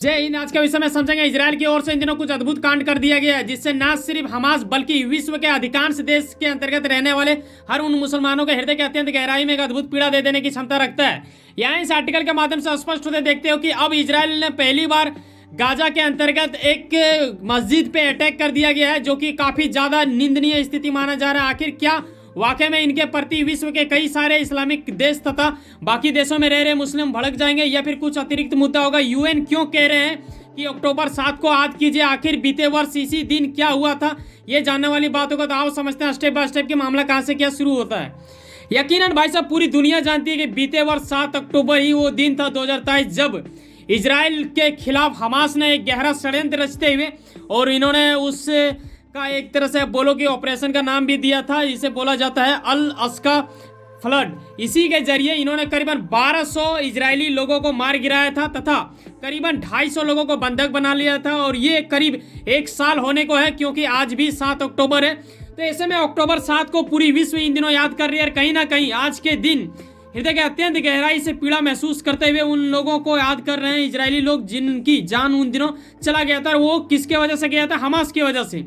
जय हिंद। आज के विषय में समझेंगे इजराइल की ओर से इन दिनों कुछ अद्भुत कांड कर दिया गया है जिससे न सिर्फ हमास बल्कि विश्व के अधिकांश देश के अंतर्गत रहने वाले हर उन मुसलमानों के हृदय के अत्यंत गहराई में एक अद्भुत पीड़ा दे देने की क्षमता रखता है। यहाँ इस आर्टिकल के माध्यम से स्पष्ट होते देखते हो कि अब इजराइल ने पहली बार गाजा के अंतर्गत एक मस्जिद पे अटैक कर दिया गया है जो कि काफी ज्यादा निंदनीय स्थिति माना जा रहा है। आखिर क्या वाकई में इनके प्रति विश्व के कई सारे इस्लामिक देश तथा बाकी देशों में रह रहे मुस्लिम भड़क जाएंगे या फिर कुछ अतिरिक्त मुद्दा होगा। यूएन क्यों कह रहे हैं कि अक्टूबर 7 को याद कीजिए, आखिर बीते वर्ष इसी दिन क्या हुआ था, ये जानने वाली बातों को तो आओ समझते हैं स्टेप बाय स्टेप कि मामला कहां से क्या शुरू होता है। यकीनन भाई साहब पूरी दुनिया जानती है कि बीते वर्ष 7 अक्टूबर ही वो दिन था 2023 जब इजराइल के खिलाफ हमास ने एक गहरा षड्यंत्र रचते हुए और इन्होंने उस का एक तरह से बोलो कि ऑपरेशन का नाम भी दिया था, इसे बोला जाता है अल अस्का फ्लड। इसी के जरिए इन्होंने करीबन 1200 इजरायली लोगों को मार गिराया था तथा करीबन 250 लोगों को बंधक बना लिया था और ये करीब एक साल होने को है क्योंकि आज भी 7 अक्टूबर है। तो ऐसे में अक्टूबर 7 को पूरी विश्व इन दिनों याद कर रही है और कहीं ना कहीं आज के दिन हृदय के अत्यंत गहराई से पीड़ा महसूस करते हुए उन लोगों को याद कर रहे हैं, इजरायली लोग जिनकी जान उन दिनों चला गया था। और वो किसके वजह से गया था? हमास की वजह से।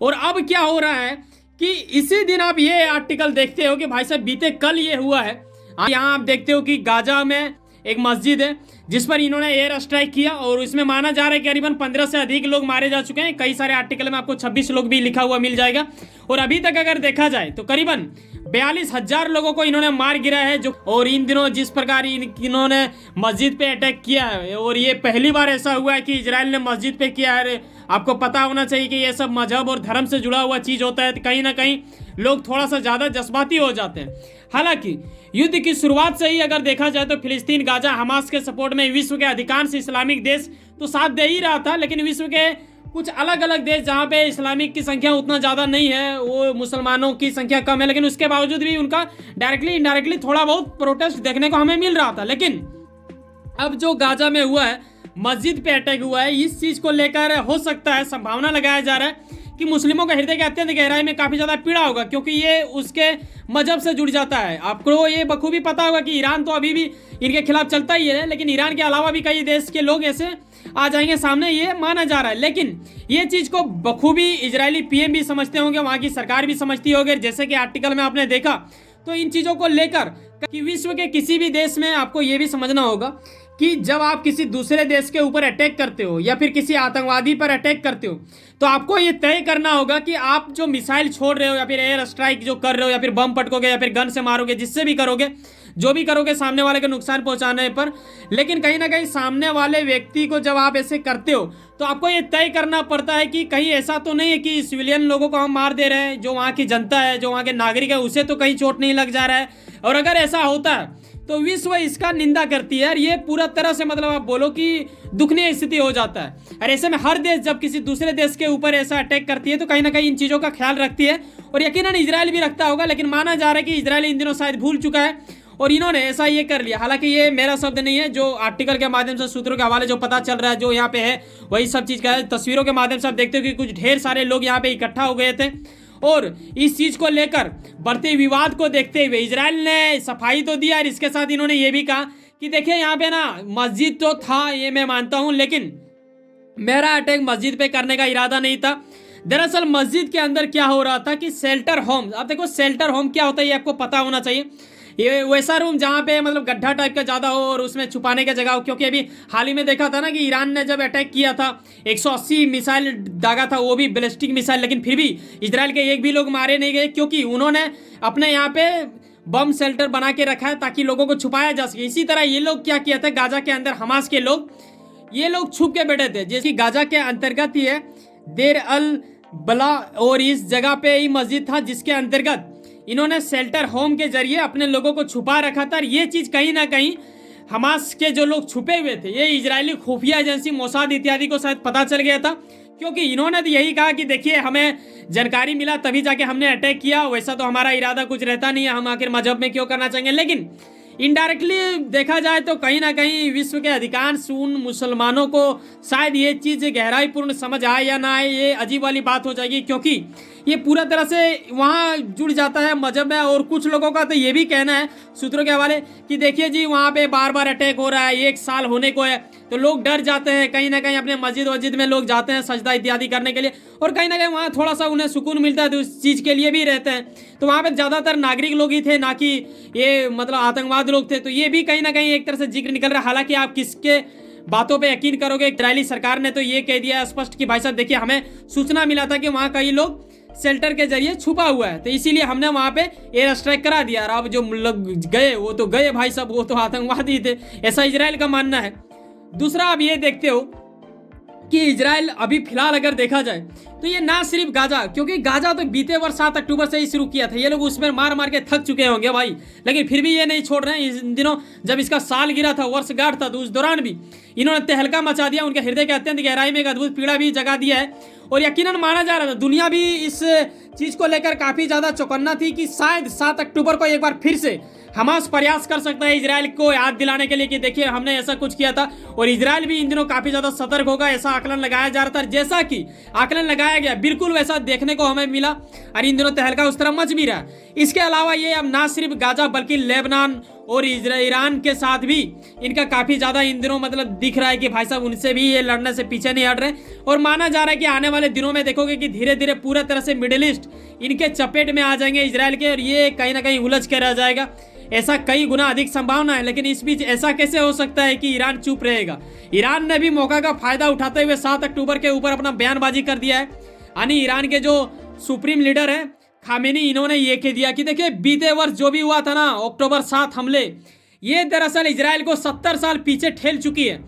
और अब क्या हो रहा है कि इसी दिन आप ये आर्टिकल देखते हो कि भाई साहब बीते कल ये हुआ है। यहाँ आप देखते हो कि गाजा में एक मस्जिद है जिस पर इन्होंने एयर स्ट्राइक किया और इसमें माना जा रहा है कि करीबन 15 से अधिक लोग मारे जा चुके हैं। कई सारे आर्टिकल में आपको 26 लोग भी लिखा हुआ मिल जाएगा और अभी तक अगर देखा जाए तो करीबन 42,000 लोगों को इन्होंने मार गिरा है। जो और इन दिनों जिस प्रकार इन्होंने मस्जिद पे अटैक किया है और ये पहली बार ऐसा हुआ है कि इजराइल ने मस्जिद पे किया है। आपको पता होना चाहिए कि ये सब मजहब और धर्म से जुड़ा हुआ चीज होता है तो कहीं ना कहीं लोग थोड़ा सा ज्यादा जज्बाती हो जाते हैं। हालांकि युद्ध की शुरुआत से ही अगर देखा जाए तो फिलिस्तीन गाजा हमास के सपोर्ट में विश्व के अधिकांश इस्लामिक देश तो साथ दे ही रहा था, लेकिन विश्व के कुछ अलग अलग देश जहां पे इस्लामिक की संख्या उतना ज़्यादा नहीं है, वो मुसलमानों की संख्या कम है, लेकिन उसके बावजूद भी उनका डायरेक्टली इनडायरेक्टली थोड़ा बहुत प्रोटेस्ट देखने को हमें मिल रहा था। लेकिन अब जो गाजा में हुआ है, मस्जिद पे अटैक हुआ है, इस चीज़ को लेकर हो सकता है संभावना लगाया जा रहा है कि मुस्लिमों के हृदय के अत्यंत गहराई में काफ़ी ज़्यादा पीड़ा होगा क्योंकि ये उसके मजहब से जुड़ जाता है। आपको ये बखूबी पता होगा कि ईरान तो अभी भी इनके खिलाफ चलता ही है, लेकिन ईरान के अलावा भी कई देश के लोग ऐसे आ जाएंगे सामने, ये माना जा रहा है। लेकिन ये चीज़ को बखूबी इजरायली पीएम भी समझते होंगे, वहाँ की सरकार भी समझती होगी। जैसे कि आर्टिकल में आपने देखा तो इन चीज़ों को लेकर कि विश्व के किसी भी देश में आपको ये भी समझना होगा कि जब आप किसी दूसरे देश के ऊपर अटैक करते हो या फिर किसी आतंकवादी पर अटैक करते हो तो आपको ये तय करना होगा कि आप जो मिसाइल छोड़ रहे हो या फिर एयर स्ट्राइक जो कर रहे हो या फिर बम पटकोगे या फिर गन से मारोगे, जिससे भी करोगे, जो भी करोगे सामने वाले को नुकसान पहुंचाने पर, लेकिन कहीं ना कहीं सामने वाले व्यक्ति को जब आप ऐसे करते हो तो आपको ये तय करना पड़ता है कि कहीं ऐसा तो नहीं है कि सिविलियन लोगों को हम मार दे रहे हैं, जो वहाँ की जनता है, जो वहाँ के नागरिक है, उसे तो कहीं चोट नहीं लग जा रहा है। और अगर ऐसा होता है तो विश्व इसका निंदा करती है और ये पूरा तरह से मतलब आप बोलो कि दुखनीय स्थिति हो जाता है। और ऐसे में हर देश जब किसी दूसरे देश के ऊपर ऐसा अटैक करती है तो कहीं ना कहीं इन चीज़ों का ख्याल रखती है और यकीनन इजराइल भी रखता होगा, लेकिन माना जा रहा है कि इजराइल इन दिनों शायद भूल चुका है और इन्होंने ऐसा ये कर लिया। हालांकि ये मेरा शब्द नहीं है, जो आर्टिकल के माध्यम से सूत्रों के हवाले जो पता चल रहा है, जो यहाँ पे है वही सब चीज़ का है। तस्वीरों के माध्यम से आप देखते हो कि कुछ ढेर सारे लोग यहाँ पे इकट्ठा हो गए थे और इस चीज को लेकर बढ़ते विवाद को देखते हुए इजराइल ने सफाई तो दिया और इसके साथ इन्होंने ये भी कहा कि देखिए यहाँ पे ना मस्जिद तो था, ये मैं मानता हूँ, लेकिन मेरा अटैक मस्जिद पे करने का इरादा नहीं था। दरअसल मस्जिद के अंदर क्या हो रहा था कि शेल्टर होम, आप देखो शेल्टर होम क्या होता है ये आपको पता होना चाहिए। ये वैसा रूम जहाँ पे मतलब गड्ढा टाइप का ज़्यादा हो और उसमें छुपाने का जगह हो, क्योंकि अभी हाल ही में देखा था ना कि ईरान ने जब अटैक किया था 180 मिसाइल दागा था, वो भी बैलिस्टिक मिसाइल, लेकिन फिर भी इजराइल के एक भी लोग मारे नहीं गए क्योंकि उन्होंने अपने यहाँ पे बम शेल्टर बना के रखा है ताकि लोगों को छुपाया जा सके। इसी तरह ये लोग क्या किया था, गाजा के अंदर हमास के लोग ये लोग छुप के बैठे थे, जैसे गाजा के अंतर्गत ही है देर अल बला और इस जगह पे ही मस्जिद था जिसके अंतर्गत इन्होंने शेल्टर होम के जरिए अपने लोगों को छुपा रखा था। ये चीज़ कहीं ना कहीं हमास के जो लोग छुपे हुए थे, ये इजरायली खुफिया एजेंसी मोसाद इत्यादि को शायद पता चल गया था क्योंकि इन्होंने तो यही कहा कि देखिए हमें जानकारी मिला तभी जाके हमने अटैक किया, वैसा तो हमारा इरादा कुछ रहता नहीं है, हम आखिर मजहब में क्यों करना चाहेंगे। लेकिन इनडायरेक्टली देखा जाए तो कहीं ना कहीं विश्व के अधिकांश उन मुसलमानों को शायद ये चीज़ गहराईपूर्ण समझ आए या ना आए, ये अजीब वाली बात हो जाएगी, क्योंकि ये पूरा तरह से वहाँ जुड़ जाता है मजहब में। और कुछ लोगों का तो ये भी कहना है सूत्रों के हवाले कि देखिए जी वहाँ पे बार बार अटैक हो रहा है, 1 साल होने को है, तो लोग डर जाते हैं, कहीं ना कहीं अपने मस्जिद वस्जिद में लोग जाते हैं सजदा इत्यादि करने के लिए, और कहीं ना कहीं वहाँ थोड़ा सा उन्हें सुकून मिलता है, तो उस चीज़ के लिए भी रहते हैं। तो वहाँ पे ज़्यादातर नागरिक लोग ही थे, ना कि ये मतलब आतंकवाद लोग थे। तो ये भी कहीं ना कहीं एक तरह से जिक्र निकल रहा है। हालांकि आप किसके बातों पे यकीन करोगे, इजरायली सरकार ने तो ये कह दिया है स्पष्ट कि भाई साहब देखिए हमें सूचना मिला था कि वहाँ कई लोग शेल्टर के जरिए छुपा हुआ है, तो इसीलिए हमने वहाँ पे एयर स्ट्राइक करा दिया। और अब जो लोग गए वो तो गए भाई साहब, वो तो आतंकवादी थे, ऐसा इजराइल का मानना है। दूसरा आप ये देखते हो कि इजराइल अभी फिलहाल अगर देखा जाए तो ये ना सिर्फ गाजा, क्योंकि गाजा तो बीते वर्ष 7 अक्टूबर से ही शुरू किया था, ये लोग उसमें मार मार के थक चुके होंगे भाई, लेकिन फिर भी ये नहीं छोड़ रहे हैं। इस दिनों जब इसका साल गिरा था, वर्षगांठ था, तो उस दौरान भी इन्होंने तहलका मचा दिया, उनके हृदय के अत्यंत गहराई में एक अद्भुत पीड़ा भी जगा दिया है। और यकीनन माना जा रहा था, दुनिया भी इस चीज़ को लेकर काफ़ी ज़्यादा चौकन्ना थी कि शायद 7 अक्टूबर को एक बार फिर से हमास प्रयास कर सकता है इजराइल को याद दिलाने के लिए कि देखिए हमने ऐसा कुछ किया था। और इजराइल भी इन दिनों काफ़ी ज़्यादा सतर्क होगा, ऐसा आकलन लगाया जा रहा था। जैसा कि आकलन लगाया गया बिल्कुल वैसा देखने को हमें मिला, और इन दिनों तहलका उस तरह मच भी रहा है। इसके अलावा ये अब ना सिर्फ गाजा बल्कि लेबनान और ईरान के साथ भी इनका काफ़ी ज़्यादा इन दिनों मतलब दिख रहा है कि भाई साहब उनसे भी ये लड़ने से पीछे नहीं हट रहे। और माना जा रहा है कि आने वाले दिनों में देखोगे कि धीरे धीरे पूरा तरह से मिडिल ईस्ट इनके चपेट में आ जाएंगे इजराइल के, और ये कहीं ना कहीं उलझ के रह जाएगा। ऐसा कई गुना अधिक संभावना है। लेकिन इस बीच ऐसा कैसे हो सकता है कि ईरान चुप रहेगा? ईरान ने भी मौका का फायदा उठाते हुए 7 अक्टूबर के ऊपर अपना बयानबाजी कर दिया है। यानी ईरान के जो सुप्रीम लीडर है खामेनी, इन्होंने ये कह दिया कि देखिए बीते वर्ष जो भी हुआ था ना, अक्टूबर 7 हमले, ये दरअसल इजराइल को 70 साल पीछे ठेल चुकी है।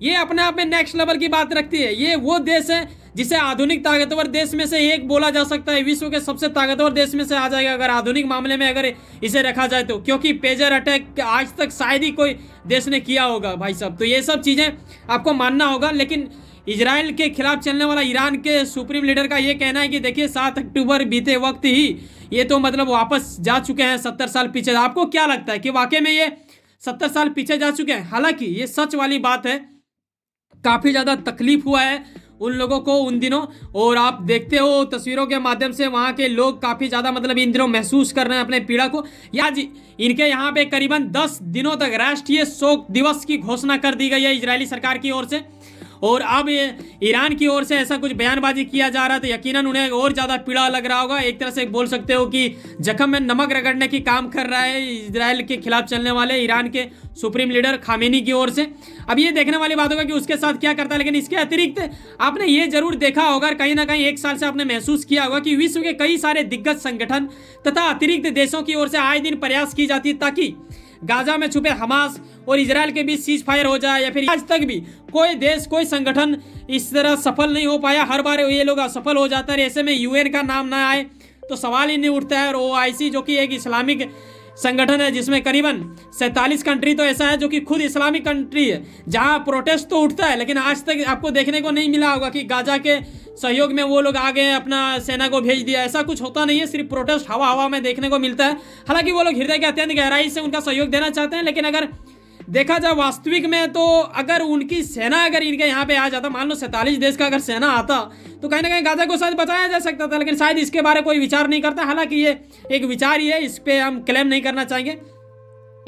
ये अपने आप में नेक्स्ट लेवल की बात रखती है। ये वो देश है जिसे आधुनिक ताकतवर देश में से एक बोला जा सकता है, विश्व के सबसे ताकतवर देश में से आ जाएगा अगर आधुनिक मामले में अगर इसे रखा जाए तो, क्योंकि पेजर अटैक आज तक शायद ही कोई देश ने किया होगा भाई साहब। तो ये सब चीज़ें आपको मानना होगा। लेकिन इजराइल के खिलाफ चलने वाला ईरान के सुप्रीम लीडर का ये कहना है कि देखिए 7 अक्टूबर बीते वक्त ही ये तो मतलब वापस जा चुके हैं 70 साल पीछे। आपको क्या लगता है कि वाकई में ये 70 साल पीछे जा चुके हैं? हालांकि ये सच वाली बात है, काफ़ी ज़्यादा तकलीफ हुआ है उन लोगों को उन दिनों। और आप देखते हो तस्वीरों के माध्यम से वहाँ के लोग काफ़ी ज़्यादा मतलब इन दिनों महसूस कर रहे हैं अपने पीड़ा को। या जी इनके यहाँ पे करीबन 10 दिनों तक राष्ट्रीय शोक दिवस की घोषणा कर दी गई है इजरायली सरकार की ओर से। और अब ईरान की ओर से ऐसा कुछ बयानबाजी किया जा रहा है तो यकीनन उन्हें और ज़्यादा पीड़ा लग रहा होगा। एक तरह से बोल सकते हो कि जख्म में नमक रगड़ने की काम कर रहा है इजराइल के खिलाफ चलने वाले ईरान के सुप्रीम लीडर खामेनी की ओर से। अब ये देखने वाली बात होगा कि उसके साथ क्या करता है। लेकिन इसके अतिरिक्त आपने ये जरूर देखा होगा, कहीं ना कहीं 1 साल से आपने महसूस किया होगा कि विश्व के कई सारे दिग्गज संगठन तथा अतिरिक्त देशों की ओर से आए दिन प्रयास की जाती है ताकि गाजा में छुपे हमास और इजराइल के बीच सीज फायर हो जाए। या फिर आज तक भी कोई देश कोई संगठन इस तरह सफल नहीं हो पाया, हर बार ये लोग असफल हो जाता है। ऐसे में यूएन का नाम ना आए तो सवाल ही नहीं उठता है। और ओआईसी जो कि एक इस्लामिक संगठन है जिसमें करीबन 47 कंट्री तो ऐसा है जो कि खुद इस्लामिक कंट्री है, जहां प्रोटेस्ट तो उठता है लेकिन आज तक आपको देखने को नहीं मिला होगा कि गाजा के सहयोग में वो लोग आ गए अपना सेना को भेज दिया। ऐसा कुछ होता नहीं है, सिर्फ प्रोटेस्ट हवा हवा में देखने को मिलता है। हालांकि वो लोग हृदय के अत्यंत गहराई से उनका सहयोग देना चाहते हैं। लेकिन अगर देखा जाए वास्तविक में तो अगर उनकी सेना अगर इनके यहाँ पे आ जाता, मान लो 47 देश का अगर सेना आता तो कहीं ना कहीं गाजा को शायद बचाया जा सकता था। लेकिन शायद इसके बारे कोई विचार नहीं करता। हालांकि ये एक विचार ही है, इस पे हम क्लेम नहीं करना चाहेंगे।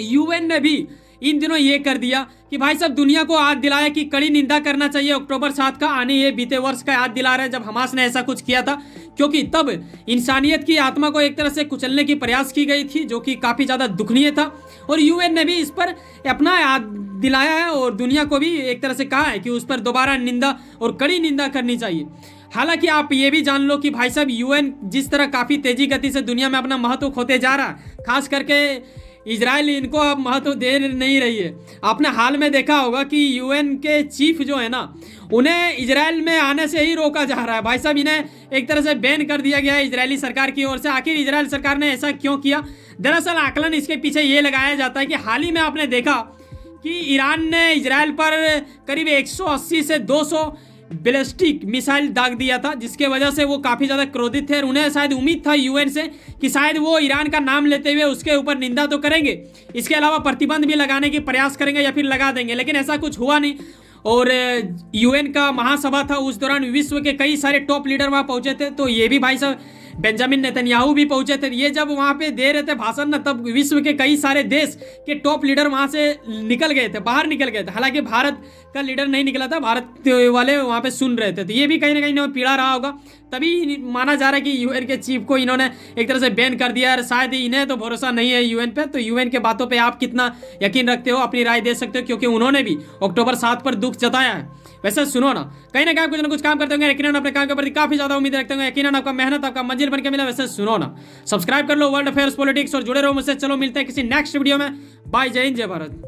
यूएन ने भी इन दिनों ये कर दिया कि भाई साहब दुनिया को याद दिलाया कि कड़ी निंदा करना चाहिए अक्टूबर 7 का। आने ये बीते वर्ष का याद दिला रहा है जब हमास ने ऐसा कुछ किया था, क्योंकि तब इंसानियत की आत्मा को एक तरह से कुचलने की प्रयास की गई थी जो कि काफ़ी ज़्यादा दुखनीय था। और यूएन ने भी इस पर अपना याद दिलाया है और दुनिया को भी एक तरह से कहा है कि उस पर दोबारा निंदा और कड़ी निंदा करनी चाहिए। हालांकि आप ये भी जान लो कि भाई साहब यूएन जिस तरह काफ़ी तेजी गति से दुनिया में अपना महत्व खोते जा रहा, खास करके इजराइल इनको अब महत्व दे नहीं रही है। आपने हाल में देखा होगा कि यूएन के चीफ जो है ना, उन्हें इजराइल में आने से ही रोका जा रहा है। भाई साहब इन्हें एक तरह से बैन कर दिया गया है इजरायली सरकार की ओर से। आखिर इजराइल सरकार ने ऐसा क्यों किया? दरअसल आकलन इसके पीछे ये लगाया जाता है कि हाल ही में आपने देखा कि ईरान ने इजराइल पर करीब 180 से 200 बैलिस्टिक मिसाइल दाग दिया था, जिसके वजह से वो काफ़ी ज़्यादा क्रोधित थे और उन्हें शायद उम्मीद था यूएन से कि शायद वो ईरान का नाम लेते हुए उसके ऊपर निंदा तो करेंगे, इसके अलावा प्रतिबंध भी लगाने की प्रयास करेंगे या फिर लगा देंगे, लेकिन ऐसा कुछ हुआ नहीं। और यूएन का महासभा था, उस दौरान विश्व के कई सारे टॉप लीडर वहाँ पहुंचे थे, तो ये भी भाई साहब बेंजामिन नेतन्याहू भी पहुंचे थे। ये जब वहाँ पे दे रहे थे भाषण ना, तब विश्व के कई सारे देश के टॉप लीडर वहाँ से निकल गए थे, बाहर निकल गए थे। हालांकि भारत का लीडर नहीं निकला था, भारत वाले वहाँ पे सुन रहे थे, तो ये भी कहीं ना कहीं पीड़ा रहा होगा। तभी माना जा रहा है कि यूएन के चीफ को इन्होंने एक तरह से बैन कर दिया, और शायद इन्हें तो भरोसा नहीं है यूएन पे। तो यूएन के बातों पे आप कितना यकीन रखते हो, अपनी राय दे सकते हो, क्योंकि उन्होंने भी अक्टूबर 7 पर दुख जताया है। वैसे सुनो ना, कहीं ना कहीं कुछ ना कुछ काम करते होंगे, यकीनन अपने काम के प्रति काफी ज्यादा उम्मीद रखते होंगे, यकीनन आपका मेहनत आपका मंजिल बन के मिला। वैसे सुनो ना, सब्सक्राइब कर लो वर्ल्ड अफेयर्स पॉलिटिक्स और जुड़े रहो मुझसे। चलो मिलते हैं किसी नेक्स्ट वीडियो में। बाय, जय हिंद, जय भारत।